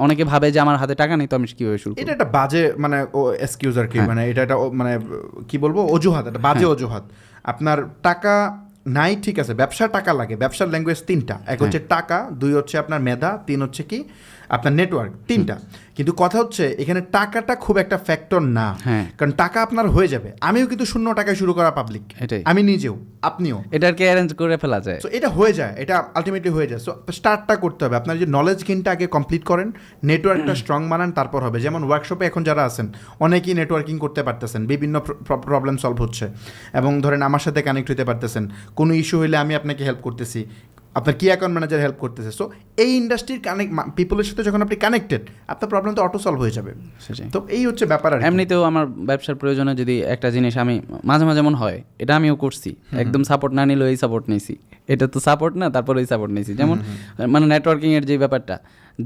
অনেকে ভাবে যে আমার হাতে টাকা নেই, তো আমি কীভাবে শুরু করব? এটা একটা বাজে মানে এক্সকিউজ আর কি, মানে এটা একটা মানে কি বলবো, অজুহাত, একটা বাজে অজুহাত। আপনার টাকা নাই, ঠিক আছে, ব্যবসার টাকা লাগে। ব্যবসার ল্যাঙ্গুয়েজ তিনটা, এক হচ্ছে টাকা, দুই হচ্ছে আপনার মেধা, তিন হচ্ছে কি আপনার নেটওয়ার্ক, তিনটা। কিন্তু কথা হচ্ছে এখানে টাকাটা খুব একটা ফ্যাক্টর না, কারণ টাকা আপনার হয়ে যাবে। আমিও কিন্তু 0 টাকায় শুরু করা পাবলিক, এটাই আমি নিজেও, আপনিও। এটা আর কি অ্যারেঞ্জ করে ফেলা যায়, সো এটা হয়ে যায়, এটা আলটিমেটলি হয়ে যায়। সো স্টার্টটা করতে হবে, আপনার যে নলেজ গেইনটা আগে কমপ্লিট করেন, নেটওয়ার্কটা স্ট্রং বানান, তারপর হবে। যেমন ওয়ার্কশপে এখন যারা আছেন অনেকেই নেটওয়ার্কিং করতে পারতেছেন, বিভিন্ন প্রবলেম সলভ হচ্ছে, এবং ধরেন আমার সাথে কানেক্ট হতে পারতেছেন। কোনো ইস্যু হলে আমি আপনাকে হেল্প করতেছি, আপনার কি অ্যাকাউন্ট ম্যানেজার হেল্প করতেছে। সো এই ইন্ডাস্ট্রির পিপলের সাথে যখন আপনি কানেক্টেড, আপনার প্রবলেম তো অটো সলভ হয়ে যাবে। তো এই হচ্ছে ব্যাপার। আর এমনিতেও আমার ব্যবসার প্রয়োজনে যদি একটা জিনিস আমি মাঝে মাঝে মনে হয়, এটা আমিও করছি, একদম সাপোর্ট না নিলেও এই সাপোর্ট নিয়েছি, এটা তো সাপোর্ট না, তারপরে এই সাপোর্ট নিয়েছি। যেমন মানে নেটওয়ার্কিংয়ের যে ব্যাপারটা,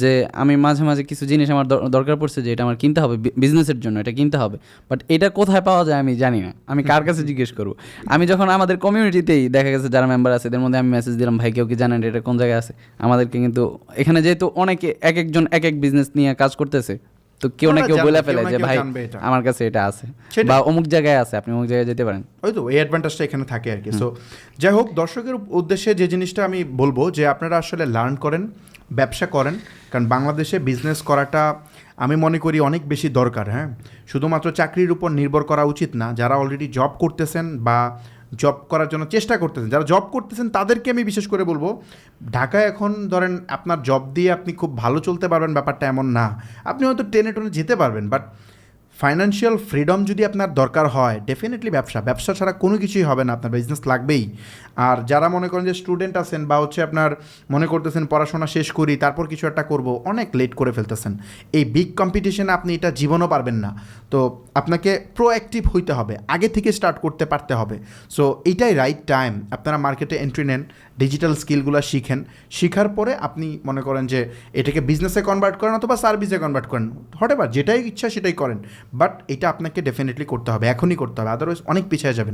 যে আমি মাঝে মাঝে কিছু জিনিস আমার দরকার পড়ছে, যে এটা আমার কিনতে হবে বিজনেসের জন্য, এটা কিনতে হবে, বাট এটা কোথায় পাওয়া যায় আমি জানি না, আমি কার কাছে জিজ্ঞেস করবো? আমি যখন আমাদের কমিউনিটিতেই দেখা গেছে যারা মেম্বার আছে এদের মধ্যে আমি মেসেজ দিলাম, ভাই কেউ কি জানেন এটা কোন জায়গায় আছে আমাদেরকে, কিন্তু এখানে যেহেতু অনেকে এক একজন এক এক বিজনেস নিয়ে কাজ করতেছে, তো কেউ না কেউ বলে ফেলে যে ভাই আমার কাছে এটা আছে, বা অমুক জায়গায় আছে, আপনি অমুক জায়গায় যেতে পারেন। ওই তো এই অ্যাডভান্টেজটা এখানে থাকে আর কি। সো যাই হোক, দর্শকের উদ্দেশ্যে যে জিনিসটা আমি বলবো, যে আপনারা আসলে লার্ন করেন, ব্যবসা করেন, কারণ বাংলাদেশে বিজনেস করাটা আমি মনে করি অনেক বেশি দরকার। হ্যাঁ, শুধুমাত্র চাকরির উপর নির্ভর করা উচিত না। যারা অলরেডি জব করতেছেন বা জব করার জন্য চেষ্টা করতেছেন, যারা জব করতেছেন তাদেরকে আমি বিশেষ করে বলবো, ঢাকায় এখন ধরেন আপনার জব দিয়ে আপনি খুব ভালো চলতে পারবেন, ব্যাপারটা এমন না। আপনি হয়তো টেনে যেতে পারবেন, বাট ফাইন্যান্সিয়াল ফ্রিডম যদি আপনার দরকার হয়, ডেফিনেটলি ব্যবসা ছাড়া কোনো কিছুই হবে না, আপনার বিজনেস লাগবেই। আর যারা মনে করেন যে স্টুডেন্ট আছেন, বা হচ্ছে আপনার মনে করতেছেন পড়াশোনা শেষ করি তারপর কিছু একটা করব, অনেক লেট করে ফেলতেছেন। এই বিগ কম্পিটিশনে আপনি এটা জীবনও পারবেন না। তো আপনাকে প্রোঅ্যাক্টিভ হইতে হবে, আগে থেকে স্টার্ট করতে পারতে হবে। সো এইটাই রাইট টাইম, আপনারা মার্কেটে এন্ট্রি নেন, ডিজিটাল স্কিলগুলো শিখেন, শিখার পরে আপনি মনে করেন যে এটাকে বিজনেসে কনভার্ট করেন অথবা সার্ভিসে কনভার্ট করেন, হটেভার যেটাই ইচ্ছা সেটাই করেন, বাট এটা আপনাকে ডেফিনেটলি করতে হবে, এখনই করতে হবে, আদারওয়াইজ অনেক পিছিয়ে যাবেন।